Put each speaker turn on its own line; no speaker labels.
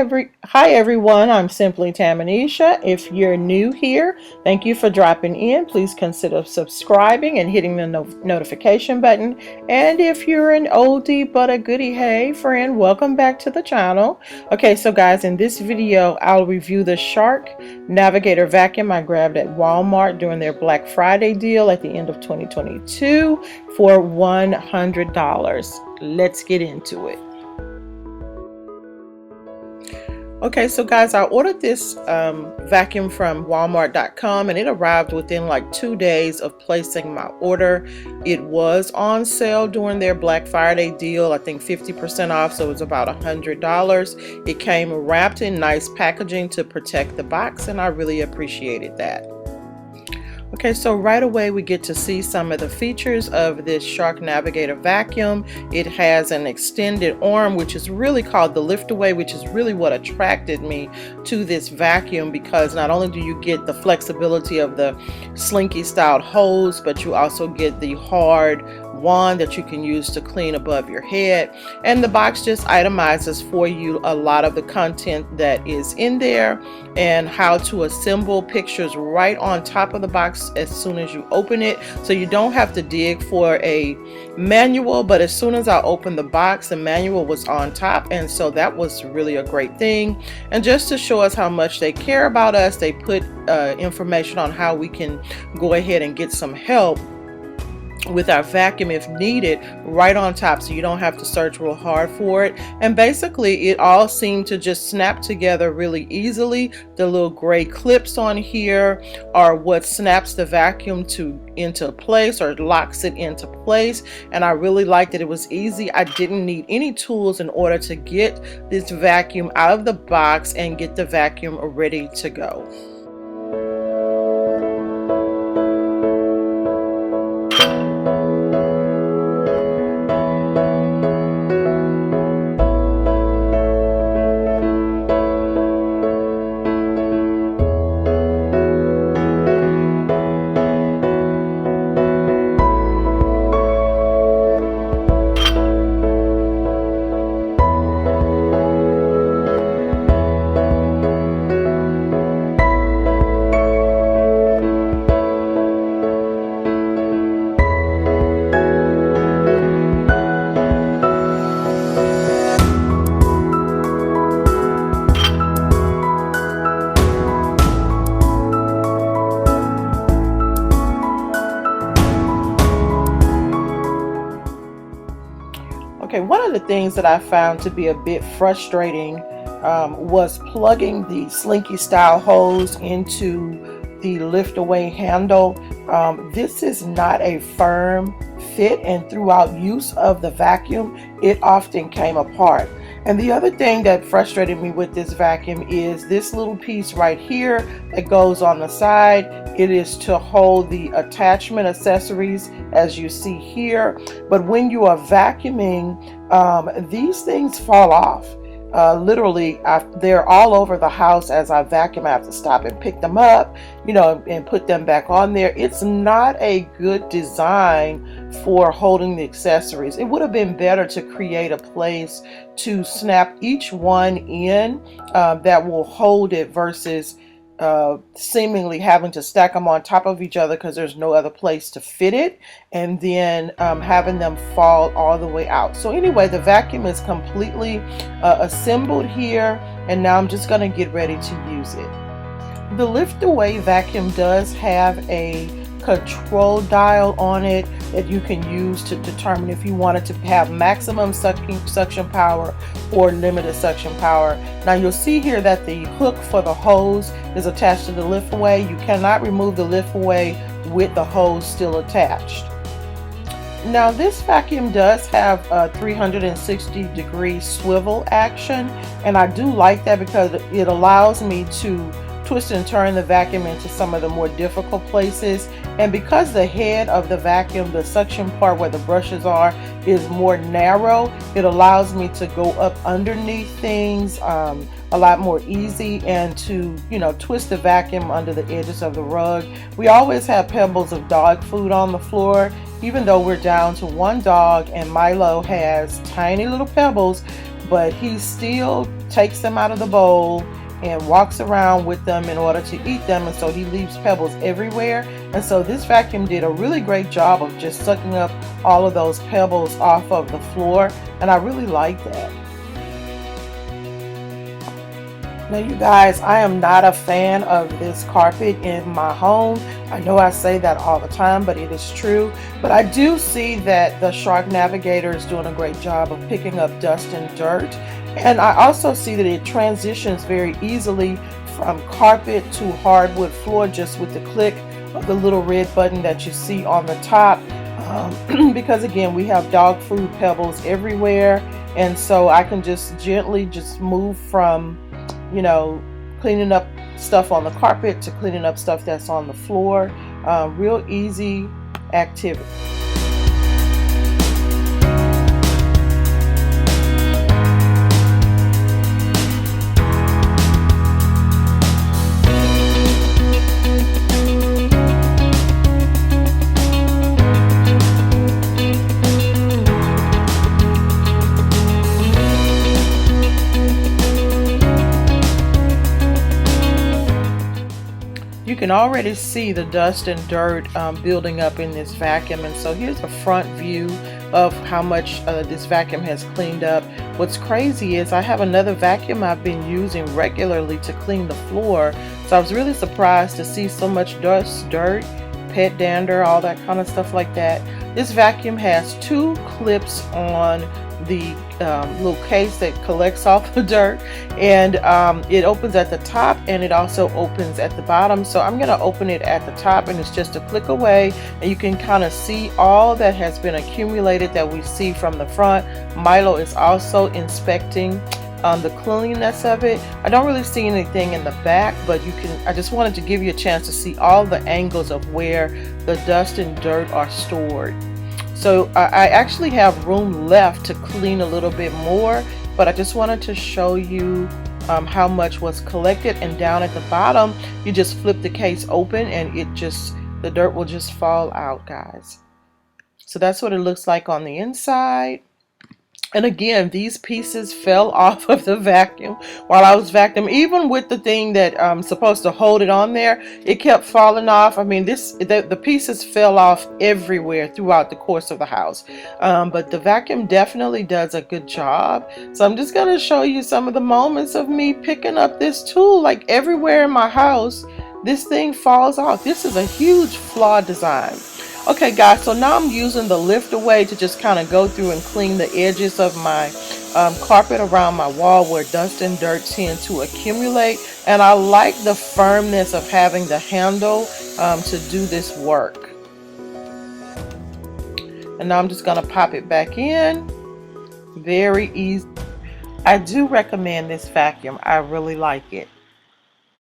Hi everyone, I'm Simply Tamanisha. If you're new here, thank you for dropping in. Please consider subscribing and hitting the notification button. And if you're an oldie but a goodie, hey friend, welcome back to the channel. Okay, so guys, in this video, I'll review the Shark Navigator Vacuum I grabbed at Walmart during their Black Friday deal at the end of 2022 for $100. Let's get into it. Okay, so guys, I ordered this vacuum from Walmart.com and it arrived within like 2 days of placing my order. It was on sale during their Black Friday deal, I think 50% off, so it was about $100. It came wrapped in nice packaging to protect the box, and I really appreciated that. Okay, so right away we get to see some of the features of this Shark Navigator Vacuum. It has an extended arm, which is really called the lift away, which is really what attracted me to this vacuum, because not only do you get the flexibility of the slinky styled hose, but you also get the hard wand that you can use to clean above your head. And the box just itemizes for you a lot of the content that is in there and how to assemble pictures right on top of the box as soon as you open it, so you don't have to dig for a manual. But as soon as I opened the box, the manual was on top, and so that was really a great thing. And just to show us how much they care about us, they put information on how we can go ahead and get some help with our vacuum if needed right on top, so you don't have to search real hard for it. And basically it all seemed to just snap together really easily. The little gray clips on here are what snaps the vacuum into place, or locks it into place, and I really liked it. It was easy. I didn't need any tools in order to get this vacuum out of the box and get the vacuum ready to go. Okay, one of the things that I found to be a bit frustrating was plugging the slinky style hose into the lift away handle. This is not a firm fit, and throughout use of the vacuum it often came apart. And the other thing that frustrated me with this vacuum is this little piece right here that goes on the side. It is to hold the attachment accessories, as you see here. But when you are vacuuming, these things fall off. Literally, they're all over the house. As I vacuum, I have to stop and pick them up, and put them back on there. It's not a good design for holding the accessories. It would have been better to create a place to snap each one in that will hold it, versus seemingly having to stack them on top of each other because there's no other place to fit it, and then having them fall all the way out. So anyway, the vacuum is completely assembled here, and now I'm just going to get ready to use it. The lift away vacuum does have a control dial on it that you can use to determine if you wanted to have maximum suction power or limited suction power. Now you'll see here that the hook for the hose is attached to the lift away. You cannot remove the lift away with the hose still attached. Now this vacuum does have a 360-degree swivel action, and I do like that because it allows me to twist and turn the vacuum into some of the more difficult places. And because the head of the vacuum, the suction part where the brushes are, is more narrow, it allows me to go up underneath things a lot more easy, and to twist the vacuum under the edges of the rug. We always have pebbles of dog food on the floor, even though we're down to one dog, and Milo has tiny little pebbles, but he still takes them out of the bowl and walks around with them in order to eat them, and so he leaves pebbles everywhere. And so this vacuum did a really great job of just sucking up all of those pebbles off of the floor, and I really like that. Now you guys, I am not a fan of this carpet in my home. I know I say that all the time, but it is true. But I do see that the Shark Navigator is doing a great job of picking up dust and dirt. And I also see that it transitions very easily from carpet to hardwood floor just with the click of the little red button that you see on the top. Because again, we have dog food pebbles everywhere. And so I can just gently just move from, you know, cleaning up stuff on the carpet to cleaning up stuff that's on the floor. Real easy activity. You can already see the dust and dirt building up in this vacuum, and so here's a front view of how much this vacuum has cleaned up. What's crazy is I have another vacuum I've been using regularly to clean the floor, so I was really surprised to see so much dust, dirt, pet dander, all that kind of stuff like that. This vacuum has two clips on the little case that collects all the dirt, and it opens at the top and it also opens at the bottom. So I'm going to open it at the top, and it's just a click away, and you can kind of see all that has been accumulated that we see from the front. Milo is also inspecting the cleanliness of it. I don't really see anything in the back, but you can, I just wanted to give you a chance to see all the angles of where the dust and dirt are stored. So I actually have room left to clean a little bit more, but I just wanted to show you how much was collected. And down at the bottom, you just flip the case open and the dirt will just fall out, guys. So that's what it looks like on the inside. And again, these pieces fell off of the vacuum while I was vacuuming. Even with the thing that supposed to hold it on there, it kept falling off. I mean, the pieces fell off everywhere throughout the course of the house. But the vacuum definitely does a good job. So I'm just going to show you some of the moments of me picking up this tool. Like everywhere in my house, this thing falls off. This is a huge flawed design. Okay guys, so now I'm using the lift away to just kind of go through and clean the edges of my carpet around my wall where dust and dirt tend to accumulate. And I like the firmness of having the handle to do this work. And now I'm just going to pop it back in. Very easy. I do recommend this vacuum. I really like it.